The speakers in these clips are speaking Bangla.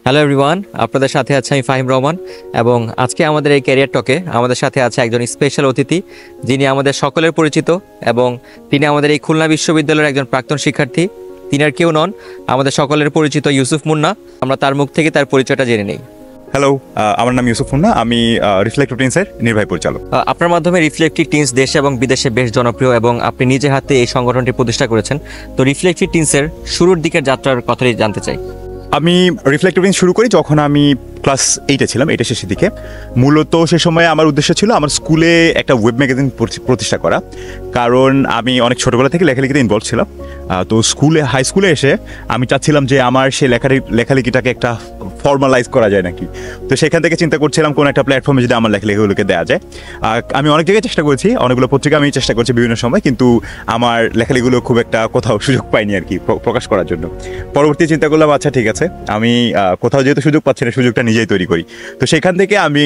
হ্যালো এভরিওয়ান, আপনাদের সাথে আছে আমি ফাহিম রহমান এবং আজকে আমাদের এই ক্যারিয়ার টকে আমাদের সাথে আছে একজন স্পেশাল অতিথি যিনি আমাদের সকলের পরিচিত এবং তিনি আমাদের এই খুলনা বিশ্ববিদ্যালয়ের একজন প্রাক্তন শিক্ষার্থী। তিনি আর কেউ নন, আমাদের সকলের পরিচিত ইউসুফ মুন্না। আমরা তার মুখ থেকে তার পরিচয়টা জেনে নেই। হ্যালো, আমার নাম ইউসুফ মুন্না, আমি রিফ্লেক্টিভ টিনসের নির্বাহী পরিচালক। আপনার মাধ্যমে রিফ্লেক্টিভ টিনস দেশে এবং বিদেশে বেশ জনপ্রিয় এবং আপনি নিজে হাতে এই সংগঠনটি প্রতিষ্ঠা করেছেন। তো রিফ্লেক্টিভ টিনসের শুরুর দিকের যাত্রার কথাই জানতে চাই। আমি রিফ্লেক্টিভ টিনস শুরু করি যখন আমি ক্লাস 8-এ ছিলাম, 8-এর শেষের দিকে। মূলত সে সময় আমার উদ্দেশ্য ছিল আমার স্কুলে একটা ওয়েব ম্যাগাজিন প্রতিষ্ঠা করা, কারণ আমি অনেক ছোটোবেলা থেকে লেখালেখিতে ইনভলভ ছিলাম। তো হাই স্কুলে এসে আমি চাচ্ছিলাম যে আমার সেই লেখালেখিটাকে একটা ফর্মালাইজ করা যায় নাকি। তো সেখান থেকে চিন্তা করছিলাম কোনো একটা প্ল্যাটফর্মে যদি আমার লেখালেখিগুলোকে দেওয়া যায়। আমি অনেক জায়গায় চেষ্টা করেছি, অনেকগুলো পত্রিকা আমি চেষ্টা করছি বিভিন্ন সময়, কিন্তু আমার লেখালেখিগুলো খুব একটা কোথাও সুযোগ পাইনি আর কি প্রকাশ করার জন্য। পরবর্তী চিন্তা করলাম, আচ্ছা ঠিক আছে, আমি কোথাও যেহেতু সুযোগ পাচ্ছি না, সুযোগটা নিজেই তৈরি করি। তো সেখান থেকে আমি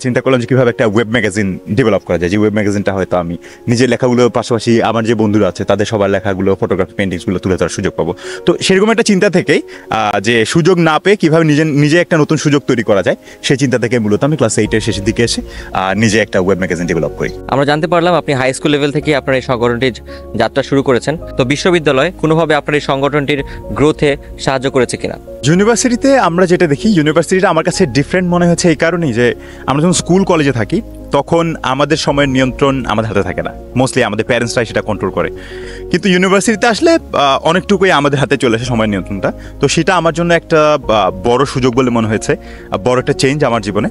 চিন্তা করলাম যে কীভাবে একটা ওয়েব ম্যাগাজিন ডেভেলপ করা যায়, যে ওয়েব ম্যাগাজিনটা হয়তো আমি নিজের লেখাগুলোর পাশাপাশি আমার যে বন্ধুরা আছে তাদের সবার লেখাগুলো, ফটোগ্রাফি, পেন্টিংসগুলো তুলে ধরার সুযোগ পাবো। তো সেরকম একটা চিন্তা থেকেই যে সুযোগ না পেয়ে কীভাবে নিজে একটা নতুন সুযোগ তৈরি করা যায়, সেই চিন্তা থেকে মূলত আমি ক্লাস 8-এর শেষের দিকে এসে নিজে একটা ওয়েব ম্যাগাজিন ডেভেলপ করি। আমরা জানতে পারলাম আপনি হাই স্কুল লেভেল থেকে আপনার এই সংগঠনটির যাত্রা শুরু করেছেন। তো বিশ্ববিদ্যালয় কোনোভাবে আপনার এই সংগঠনটির গ্রোথে সাহায্য করেছে কিনা? ইউনিভার্সিটিতে আমরা যেটা দেখি, ইউনিভার্সিটিটা আমার কাছে ডিফারেন্ট মনে হচ্ছে এই কারণেই যে আমরা যখন স্কুল কলেজে থাকি তখন আমাদের সময়ের নিয়ন্ত্রণ আমাদের হাতে থাকে না, মোস্টলি আমাদের প্যারেন্টসরাই সেটা কন্ট্রোল করে। কিন্তু ইউনিভার্সিটিতে আসলে অনেকটুকুই আমাদের হাতে চলে আসে সময়ের নিয়ন্ত্রণটা। তো সেটা আমার জন্য একটা বড় সুযোগ বলে মনে হয়েছে, বড় একটা চেঞ্জ আমার জীবনে।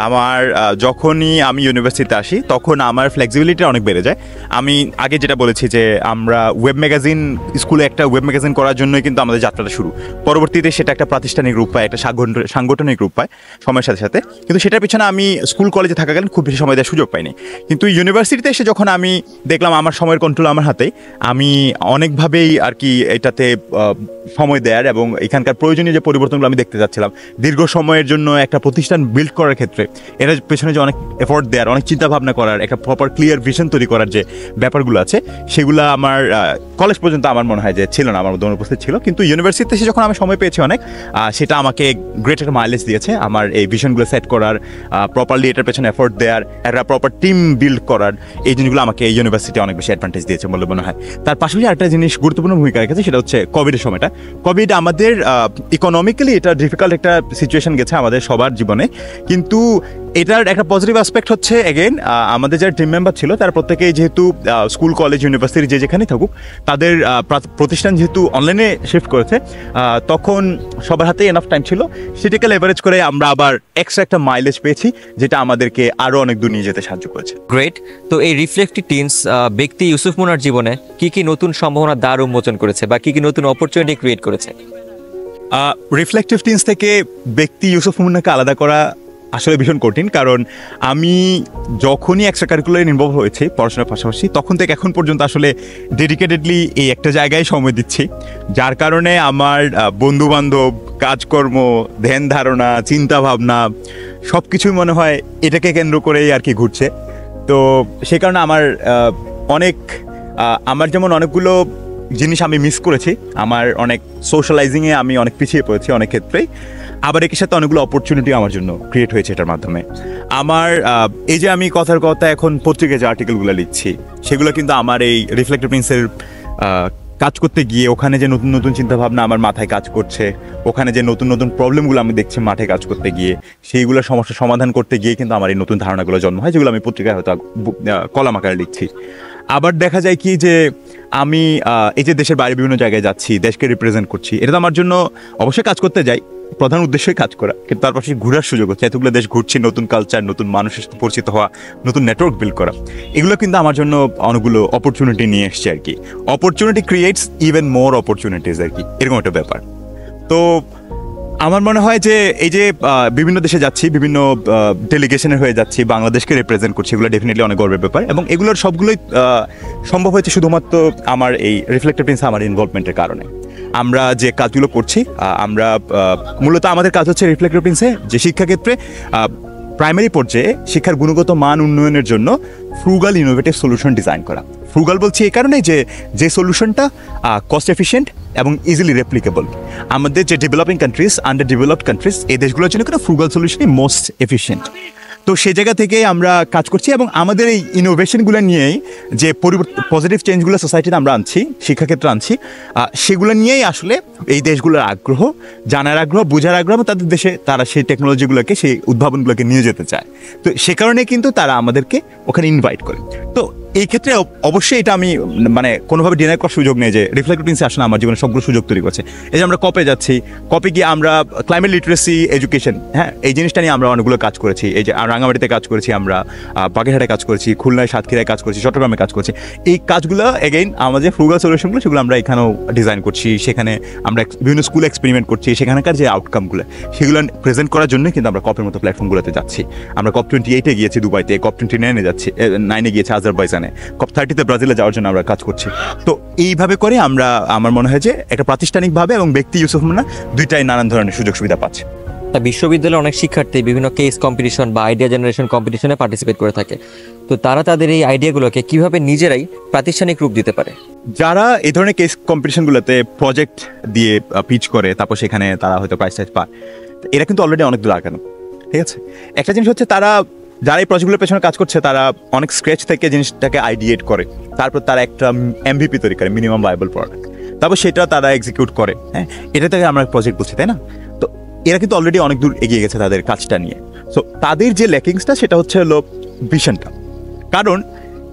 আমার যখনই আমি ইউনিভার্সিটিতে আসি তখন আমার ফ্লেক্সিবিলিটি অনেক বেড়ে যায়। আমি আগে যেটা বলেছি যে আমরা ওয়েব ম্যাগাজিন, স্কুলে একটা ওয়েব ম্যাগাজিন করার জন্যই কিন্তু আমাদের যাত্রাটা শুরু। পরবর্তীতে সেটা একটা প্রাতিষ্ঠানিক রূপ পায়, একটা সাংগঠনিক রূপ পায় সময়ের সাথে সাথে। কিন্তু সেটার পিছনে আমি স্কুল কলেজে থাকাকালীন খুব বেশি সময় দেওয়ার সুযোগ পাইনি। কিন্তু ইউনিভার্সিটিতে এসে যখন আমি দেখলাম আমার সময়ের কন্ট্রোল আমার হাতে, আমি অনেকভাবেই আর কি এটাতে সময় দেওয়ার এবং এখানকার প্রয়োজনীয় যে পরিবর্তনগুলো আমি দেখতে চাচ্ছিলাম দীর্ঘ সময়ের জন্য একটা প্রতিষ্ঠান বিল্ড করার ক্ষেত্রে, এর পেছনে যে অনেক এফোর্ট দেওয়ার, অনেক চিন্তাভাবনা করার, একটা প্রপার ক্লিয়ার ভিশন তৈরি করার যে ব্যাপারগুলো আছে, সেগুলো আমার কলেজ পর্যন্ত আমার মনে হয় যে ছিল না, আমার মধ্যে অনুপস্থিত ছিল। কিন্তু ইউনিভার্সিটিতে এসে যখন আমি সময় পেয়েছি অনেক, সেটা আমাকে গ্রেট একটা মাইলেজ দিয়েছে আমার এই ভিশনগুলো সেট করার, প্রপারলি এটার পেছনে এফোর্ট দেওয়ার, একটা প্রপার টিম বিল্ড করার। এই জিনিসগুলো আমাকে এই ইউনিভার্সিটি অনেক বেশি অ্যাডভান্টেজ দিয়েছে বলে মনে হয়। তার পাশাপাশি আরেকটা জিনিস গুরুত্বপূর্ণ ভূমিকা রেখেছে, সেটা হচ্ছে কোভিডের সময়টা। কোভিড আমাদের ইকোনমিক্যালি এটা ডিফিকাল্ট একটা সিচুয়েশন গেছে আমাদের সবার জীবনে, কিন্তু এটার একটা পজিটিভ অ্যাসপেক্ট হচ্ছে এগেইন আমাদের যারা টিম মেম্বার ছিল তারা প্রত্যেকেই যেহেতু স্কুল কলেজ ইউনিভার্সিটি যে যেখানেই থাকুক, তাদের প্রতিষ্ঠান যেহেতু অনলাইনে শিফট করেছে, তখন সবার হাতে এনাফ টাইম ছিল। সেটাকে লেভারেজ করে আমরা আবার এক্সট্রা একটা মাইলেজ পেয়েছি, যেটা আমাদেরকে আরও অনেক দূর নিয়ে যেতে সাহায্য করেছে। গ্রেট। তো এই রিফ্লেক্টিভ টিনস ব্যক্তি ইউসুফ মুন্নার জীবনে কি নতুন সম্ভাবনার দ্বার উন্মোচন করেছে বা কি নতুন অপরচুনিটি ক্রিয়েট করেছে? রিফ্লেক্টিভ টিনস থেকে ব্যক্তি ইউসুফ মুন্নাকে আলাদা করা আসলে ভীষণ কঠিন, কারণ আমি যখনই এক্সট্রা কারিকুলার ইনভলভ হয়েছি পড়াশোনার পাশাপাশি, তখন থেকে এখন পর্যন্ত আসলে ডেডিকেটেডলি এই একটা জায়গায় সময় দিচ্ছি, যার কারণে আমার বন্ধুবান্ধব, কাজকর্ম, ধ্যান ধারণা, চিন্তাভাবনা সব কিছুই মনে হয় এটাকে কেন্দ্র করেই আর কি ঘুরছে। তো সে কারণে আমার যেমন অনেকগুলো জিনিস আমি মিস করেছি, আমার অনেক সোশ্যালাইজিংয়ে আমি অনেক পিছিয়ে পড়েছি অনেক ক্ষেত্রেই, আবার একই সাথে অনেকগুলো অপরচুনিটি আমার জন্য ক্রিয়েট হয়েছে এটার মাধ্যমে। আমার এই যে আমি কথার কথা এখন পত্রিকায় যে আর্টিকেলগুলো লিখছি, সেগুলো কিন্তু আমার এই রিফ্লেক্টিভ টিনসের কাজ করতে গিয়ে, ওখানে যে নতুন নতুন চিন্তাভাবনা আমার মাথায় কাজ করছে, ওখানে যে নতুন নতুন প্রবলেমগুলো আমি দেখছি মাঠে কাজ করতে গিয়ে, সেইগুলো সমস্যার সমাধান করতে গিয়ে কিন্তু আমার এই নতুন ধারণাগুলো জন্ম হয়, যেগুলো আমি পত্রিকায় হয়তো কলাম আকারে লিখছি। আবার দেখা যায় কি যে আমি এই যে দেশের বাইরে বিভিন্ন জায়গায় যাচ্ছি, দেশকে রিপ্রেজেন্ট করছি, এটা তো আমার জন্য অবশ্যই কাজ করতে যাই, প্রধান উদ্দেশ্যই কাজ করা, কিন্তু তার পাশে ঘোরার সুযোগ হচ্ছে, এতগুলো দেশ ঘুরছি, নতুন কালচার, নতুন মানুষের সাথে পরিচিত হওয়া, নতুন নেটওয়ার্ক বিল্ড করা, এগুলো কিন্তু আমার জন্য অনেকগুলো অপরচুনিটি নিয়ে এসছে আর কি। Opportunity creates even more opportunities আর কি, এরকম একটা ব্যাপার। তো আমার মনে হয় যে এই যে বিভিন্ন দেশে যাচ্ছি, বিভিন্ন ডেলিগেশনে হয়ে যাচ্ছি, বাংলাদেশকে রিপ্রেজেন্ট করছি, এগুলো ডেফিনেটলি অনেক গর্বের ব্যাপার, এবং এগুলোর সবগুলোই সম্ভব হয়েছে শুধুমাত্র আমার এই রিফ্লেক্টিভ টিনস, আমার ইনভলভমেন্টের কারণে। আমরা যে কাজগুলো করছি, আমরা মূলত আমাদের কাজ হচ্ছে রিফ্লেক্টিভ টিনসে যে শিক্ষাক্ষেত্রে প্রাইমারি পর্যায়ে শিক্ষার গুণগত মান উন্নয়নের জন্য ফ্রুগাল ইনোভেটিভ সলিউশন ডিজাইন করা। ফ্রুগাল বলছি এই কারণে যে সলিউশনটা কস্ট এফিশিয়েন্ট এবং ইজিলি রেপ্লিকেবল। আমাদের যে developing countries, under developed countries, এই দেশগুলোর জন্য কিন্তু ফ্রুগাল সলিউশনই মোস্ট এফিশিয়েন্ট। তো সেই জায়গা থেকে আমরা কাজ করছি এবং আমাদের এই ইনোভেশনগুলো নিয়েই যে পজিটিভ চেঞ্জগুলো সোসাইটিতে আমরা আনছি, শিক্ষাক্ষেত্রে আনছি, সেগুলো নিয়েই আসলে এই দেশগুলোর আগ্রহ, জানার আগ্রহ, বোঝার আগ্রহ, এবং তাদের দেশে তারা সেই টেকনোলজিগুলোকে, সেই উদ্ভাবনগুলোকে নিয়ে যেতে চায়। তো সে কারণে কিন্তু তারা আমাদেরকে ওখানে ইনভাইট করে। তো এই ক্ষেত্রে অবশ্যই এটা আমি মানে কোনোভাবে ডিনাই করার সুযোগ নেই যে রিফ্লেক্টিভ টিনস আসলে আমার জীবনে সবগুলো সুযোগ তৈরি করছে। এই যে আমরা কপে যাচ্ছি, কপে গিয়ে আমরা ক্লাইমেট লিটারেসি এডুকেশন, হ্যাঁ, এই জিনিসটা নিয়ে আমরা অনেকগুলো কাজ করেছি। এই যে রাঙামাটিতে কাজ করেছি, আমরা বাগেরহাটে কাজ করেছি, খুলনায় সাতক্ষীরায় কাজ করেছি, চট্টগ্রামে কাজ করছি। এই কাজগুলো এগেইন আমাদের ফ্রুগাল সলিউশনগুলো সেগুলো আমরা এখানেও ডিজাইন করছি। সেখানে আমরা বিভিন্ন স্কুলে এক্সপেরিমেন্ট করছি, সেখানকার যে আউটকামগুলো সেগুলো প্রেজেন্ট করার জন্য কিন্তু আমরা কপের মতো প্ল্যাটফর্মগুলোতে যাচ্ছি। আমরা COP 28-এ গিয়েছি দুবাইতে, COP 29-এ যাচ্ছি, 9-এ গিয়েছি আজারবাইজানে, COP 30-তে ব্রাজিলে যাওয়ার জন্য আমরা কাজ করছি। তো এইভাবে করে আমরা, আমার মনে হয় যে একটা প্রাতিষ্ঠানিকভাবে এবং ব্যক্তি ইউসুফ না দুইটাই নানান ধরনের সুযোগ সুবিধা পাচ্ছে। তা বিশ্ববিদ্যালয়ে অনেক শিক্ষার্থী বিভিন্ন কেস কম্পিটিশন বা আইডিয়া জেনারেশন কম্পিটিশনে পার্টিসিপেট করে থাকে। তো তারা তাদের এই আইডিয়াগুলোকে কিভাবে নিজেরাই প্রাতিষ্ঠানিক রূপ দিতে পারে? যারা এই ধরনের কেস কম্পিটিশনগুলোতে প্রজেক্ট দিয়ে পিচ করে, তারপর সেখানে তারা হয়তো প্রাইজ টাইজ পায়, এরা কিন্তু অলরেডি অনেক দূর আগানো। ঠিক আছে, একটা জিনিস হচ্ছে তারা যারা এই প্রজেক্টগুলোর পেছনে কাজ করছে তারা অনেক স্ক্র্যাচ থেকে জিনিসটাকে আইডিয়েট করে, তারপর তারা একটা MVP তৈরি করে, মিনিমাম ভায়াবল প্রোডাক্ট, তারপর সেটা তারা এক্সিকিউট করে। হ্যাঁ, এটা থেকে আমরা প্রজেক্ট বলছি, তাই না? তো এরা কিন্তু অলরেডি অনেক দূর এগিয়ে গেছে তাদের কাজটা নিয়ে। সো তাদের যে ল্যাকিংসটা সেটা হচ্ছে হলো ভিশনটা। কারণ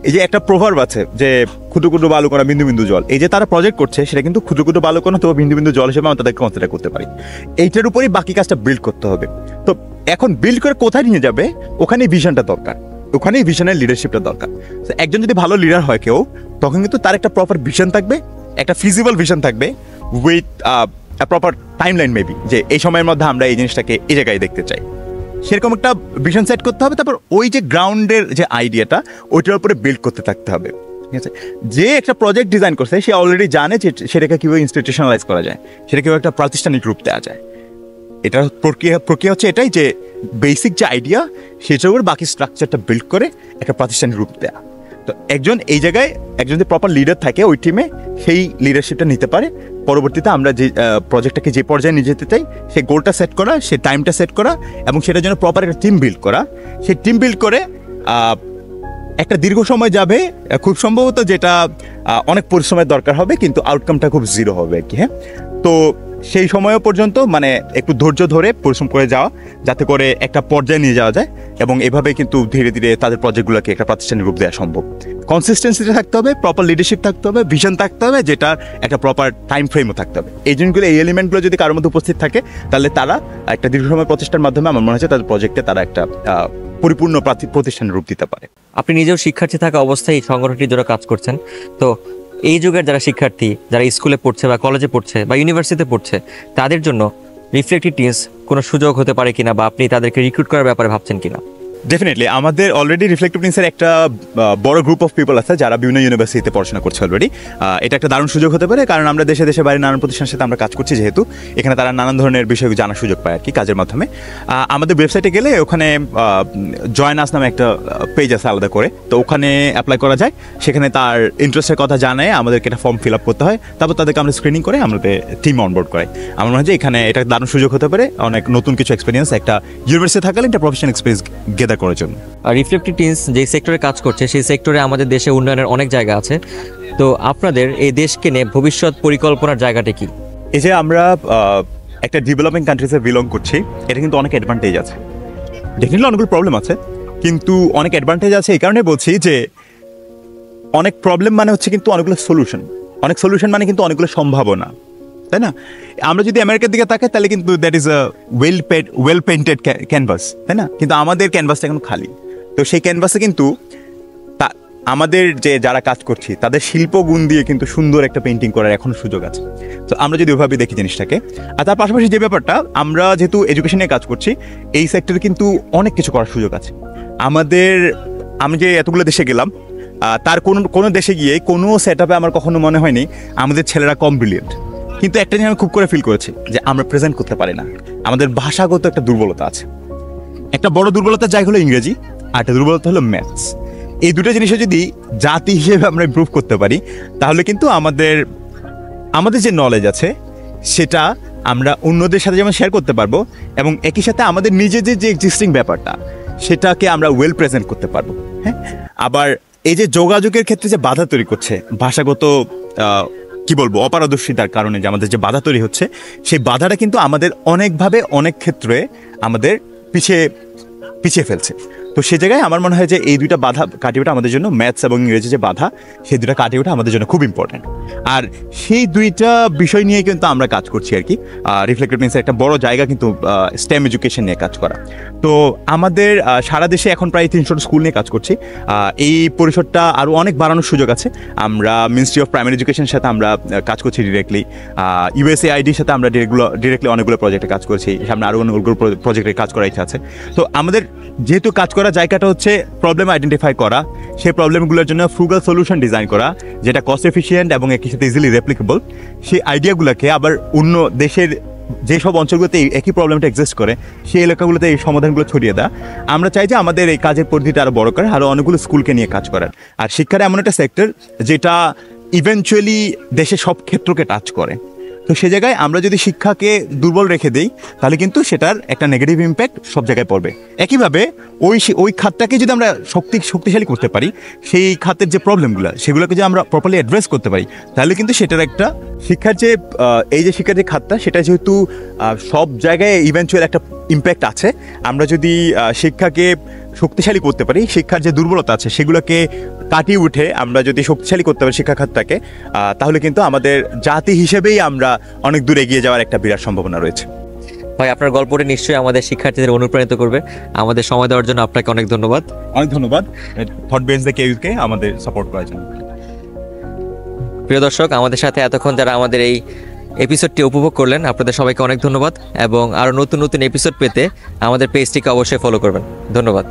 এই যে একটা প্রভাব আছে যে ক্ষুদ্র ক্ষুদ্র বালুকণা বিন্দু বিন্দু জল, এই যে তারা প্রজেক্ট করছে সেটা কিন্তু ক্ষুদ্র ক্ষুদ্র বালুকণা তো বিন্দু বিন্দু জল হিসেবে আমরা তাদেরকে কনসিডার করতে পারি। এইটার উপরেই বাকি কাজটা বিল্ড করতে হবে। তো এখন বিল্ড করে কোথায় নিয়ে যাবে, ওখানেই ভিশনটা দরকার, ওখানেই ভিশনের লিডারশিপটা দরকার। একজন যদি ভালো লিডার হয় কেউ, তখন কিন্তু তার একটা প্রপার ভিশন থাকবে, একটা ফিজিবল ভিশন থাকবে উইথ প্রপার টাইমলাইন মেবি, যে এই সময়ের মধ্যে আমরা এই জিনিসটাকে এই জায়গায় দেখতে চাই। সেরকম একটা ভিশন সেট করতে হবে। তারপর ওই যে গ্রাউন্ডের যে আইডিয়াটা, ওইটার উপরে বিল্ড করতে থাকতে হবে। ঠিক আছে, যে একটা প্রজেক্ট ডিজাইন করছে সে অলরেডি জানে যে সেটাকে কীভাবে ইনস্টিটিউশনালাইজ করা যায়, সেটা কীভাবে একটা প্রাতিষ্ঠানিক রূপ দেওয়া যায়। এটার প্রক্রিয়া হচ্ছে এটাই যে বেসিক যে আইডিয়া সেটার উপর বাকি স্ট্রাকচারটা বিল্ড করে একটা প্রাতিষ্ঠানিক রূপ দেওয়া। তো একজন এই জায়গায় একজন যদি প্রপার লিডার থাকে ওই টিমে, সেই লিডারশিপটা নিতে পারে। পরবর্তীতে আমরা যে প্রজেক্টটাকে যে পর্যায়ে নিয়ে যেতে চাই সেই গোলটা সেট করা, সেই টাইমটা সেট করা, এবং সেটার জন্য প্রপার একটা টিম বিল্ড করা। সেই টিম বিল্ড করে একটা দীর্ঘ সময় যাবে, খুব সম্ভবত যেটা অনেক পরিশ্রমের দরকার হবে, কিন্তু আউটকামটা খুব জিরো হবে আর কি। হ্যাঁ, তো সেই সময় পর্যন্ত মানে একটু ধৈর্য ধরে পরিশ্রম করে যাওয়া, যাতে করে একটা পর্যায়ে নিয়ে যাওয়া যায়, এবং এভাবে কিন্তু ধীরে ধীরে তাদের প্রজেক্টগুলোকে একটা প্রাতিষ্ঠানিক রূপ দেওয়া সম্ভব। কনসিস্টেন্সিটা থাকতে হবে, প্রপার লিডারশিপ থাকতে হবে, ভিশন থাকতে হবে, যেটার একটা প্রপার টাইম ফ্রেমও থাকতে হবে। এই জিনিসগুলো, এই এলিমেন্টগুলো যদি কারোর মধ্যে উপস্থিত থাকে, তাহলে তারা একটা দীর্ঘ সময় প্রচেষ্টার মাধ্যমে আমার মনে হচ্ছে তাদের প্রজেক্টে তারা একটা পরিপূর্ণ প্রতিষ্ঠানের রূপ দিতে পারে। আপনি নিজেও শিক্ষার্থী থাকা অবস্থায় এই সংগঠনটির জন্য কাজ করছেন। তো এই যুগের যারা শিক্ষার্থী, যারা স্কুলে পড়ছে বা কলেজে পড়ছে বা ইউনিভার্সিটিতে পড়ছে, তাদের জন্য রিফ্লেক্টিভ টিনস কোনো সুযোগ হতে পারে কিনা, বা আপনি তাদেরকে রিক্রুট করার ব্যাপারে ভাবছেন কিনা? ডেফিনেটলি আমাদের অলরেডি রিফ্লেক্টিভ টিনসের একটা বড় গ্রুপ অফ পিপল আছে যারা বিভিন্ন ইউনিভার্সিটিতে পড়াশোনা করছে অলরেডি। এটা একটা দারুণ সুযোগ হতে পারে, কারণ আমরা দেশে দেশে বাইরে নানান প্রতিষ্ঠানের সাথে আমরা কাজ করছি, যেহেতু এখানে তারা নানান ধরনের বিষয় জানার সুযোগ পায় আর কি কাজের মাধ্যমে। আমাদের ওয়েবসাইটে গেলে ওখানে জয়েন আস নামে একটা পেজ আছে আলাদা করে, তো ওখানে অ্যাপ্লাই করা যায়। সেখানে তার ইন্টারেস্টের কথা জানায় আমাদেরকে একটা ফর্ম ফিল আপ করতে হয়, তারপর তাদেরকে আমরা স্ক্রিনিং করে আমাদের টিম অনবোর্ড করাই। আমার মনে হয় যে এখানে এটা দারুণ সুযোগ হতে পারে, অনেক নতুন কিছু এক্সপিরিয়েন্স একটা ইউনিভার্সিটি থাকলে একটা প্রফেশনাল এক্সপিরিয়েন্স গেদার করার জন্য। রিফ্লেক্টিভ টিনস যে সেক্টরে কাজ করছে, সেই সেক্টরে আমাদের দেশে উন্নয়নের অনেক জায়গা আছে। তো আপনাদের এই দেশকে নিয়ে ভবিষ্যৎ পরিকল্পনার জায়গাটা কি? এই যে আমরা একটা ডেভেলপিং কান্ট্রিজে বিলং করছি, এটা কিন্তু অনেক অ্যাডভান্টেজ আছে। ডেফিনেটলি অনেকগুলো প্রবলেম আছে, কিন্তু অনেক অ্যাডভান্টেজ আছে। এই কারণে বলছি যে অনেক প্রবলেম মানে হচ্ছে কিন্তু অনেকগুলো সলিউশন, অনেক সলিউশন মানে কিন্তু অনেকগুলো সম্ভাবনা, তাই না? আমরা যদি আমেরিকার দিকে তাকাই তাহলে কিন্তু that is a well painted canvas, তাই না? কিন্তু আমাদের ক্যানভাসটা এখন খালি। তো সেই ক্যানভাসে কিন্তু আমাদের যে যারা কাজ করছি তাদের শিল্পগুণ দিয়ে কিন্তু সুন্দর একটা পেইন্টিং করার এখনো সুযোগ আছে। তো আমরা যদি ওইভাবে দেখি জিনিসটাকে, আর তার পাশাপাশি যে ব্যাপারটা, আমরা যেহেতু এডুকেশন নিয়ে কাজ করছি, এই সেক্টরে কিন্তু অনেক কিছু করার সুযোগ আছে আমাদের। আমি যে এতগুলো দেশে গেলাম, তার কোনো দেশে গিয়ে কোনো সেট আপে আমার কখনো মনে হয়নি আমাদের ছেলেরা কম ব্রিলিয়েন্ট। কিন্তু একটা জিনিস আমি খুব করে ফিল করেছি যে আমরা প্রেজেন্ট করতে পারি না, আমাদের ভাষাগত একটা দুর্বলতা আছে। একটা বড় দুর্বলতার জায়গা হলো ইংরেজি, আর একটা দুর্বলতা হলো ম্যাথস। এই দুটো জিনিসে যদি জাতি হিসেবে আমরা ইমপ্রুভ করতে পারি, তাহলে কিন্তু আমাদের যে নলেজ আছে সেটা আমরা অন্যদের সাথে যেমন শেয়ার করতে পারবো, এবং একই সাথে আমাদের নিজেদের যে এক্সিস্টিং ব্যাপারটা সেটাকে আমরা ওয়েল প্রেজেন্ট করতে পারবো। হ্যাঁ, আবার এই যে যোগাযোগের ক্ষেত্রে যে বাধা তৈরি করছে ভাষাগত কি বলবো অপারদর্শিতার কারণে যে আমাদের যে বাধা তৈরি হচ্ছে, সেই বাধাটা কিন্তু আমাদের অনেকভাবে অনেক ক্ষেত্রে আমাদের পিছিয়ে ফেলছে। তো সেই জায়গায় আমার মনে হয় যে এই দুইটা বাধা কাটিয়ে ওঠা আমাদের জন্য, ম্যাথস এবং ইংরেজি যে বাধা, সেই দুটা কাটিয়ে ওঠা আমাদের জন্য খুব ইম্পর্ট্যান্ট। আর সেই দুইটা বিষয় নিয়ে কিন্তু আমরা কাজ করছি আর কি। রিফ্লেক্টেড মিন্সের একটা বড় জায়গা কিন্তু স্টেম এডুকেশন নিয়ে কাজ করা। তো আমাদের সারা দেশে এখন প্রায় 300 স্কুল নিয়ে কাজ করছি। এই পরিসরটা আরও অনেক বাড়ানোর সুযোগ আছে। আমরা মিনিস্ট্রি অফ প্রাইমারি এডুকেশনের সাথে আমরা কাজ করছি ডিরেক্টলি। USAIDর সাথে আমরা ডিরেক্টলি অনেকগুলো প্রজেক্টে কাজ করছি। সামনে আরও অনেকগুলো প্রজেক্টে কাজ করার ইচ্ছা আছে। তো আমাদের যেহেতু কাজ করার জায়গাটা হচ্ছে প্রবলেম আইডেন্টিফাই করা, সেই প্রবলেমগুলোর জন্য ফ্রুগাল সলিউশন ডিজাইন করা, যেটা কস্ট এফিসিয়েন্ট এবং একই সাথে ইজিলি রেপ্লিকেবল, সেই আইডিয়াগুলোকে আবার অন্য দেশের যেসব অঞ্চলগুলোতে একই প্রবলেমটা এক্সিস্ট করে সেই এলাকাগুলোতে এই সমাধানগুলো ছড়িয়ে দেওয়া। আমরা চাই যে আমাদের এই কাজের পরিধিটা আরও বড় করে আরও অনেকগুলো স্কুলকে নিয়ে কাজ করার। আর শিক্ষাটা এমন একটা সেক্টর যেটা ইভেনচুয়ালি দেশের সব ক্ষেত্রকে টাচ করে। তো সে জায়গায় আমরা যদি শিক্ষাকে দুর্বল রেখে দিই, তাহলে কিন্তু সেটার একটা নেগেটিভ ইম্প্যাক্ট সব জায়গায় পড়বে। একইভাবে ওই খাতটাকে যদি আমরা শক্তিশালী করতে পারি, সেই খাতের যে প্রবলেমগুলো সেগুলোকে যদি আমরা প্রপারলি অ্যাড্রেস করতে পারি, তাহলে কিন্তু সেটার একটা শিক্ষার যে খাতটা, সেটা যেহেতু সব জায়গায় ইভেনচুয়াল একটা ইম্প্যাক্ট আছে। আমরা যদি শিক্ষাকে শক্তিশালী করতে পারি, শিক্ষার যে দুর্বলতা আছে সেগুলোকে কাটিয়ে উঠে আমরা যদি শক্তিশালী করতে পারি শিক্ষা খাতটাকে, তাহলে কিন্তু আমাদের জাতি হিসেবেই আমরা অনেক দূর এগিয়ে যাওয়ার একটা বিরাট সম্ভাবনা রয়েছে। ভাই, আপনার গল্পটি নিশ্চয়ই আমাদের শিক্ষার্থীদের অনুপ্রাণিত করবে। আমাদের সময় দেওয়ার জন্য আপনাকে অনেক ধন্যবাদ। অনেক ধন্যবাদ থট বেঞ্চ দ্য কেউকে আমাদের সাপোর্ট করার জন্য। প্রিয় দর্শক, আমাদের সাথে এতক্ষণ যারা আমাদের এই এপিসোডটি উপভোগ করলেন, আপনাদের সবাইকে অনেক ধন্যবাদ। এবং আরও নতুন নতুন এপিসোড পেতে আমাদের পেজটিকে অবশ্যই ফলো করবেন। ধন্যবাদ।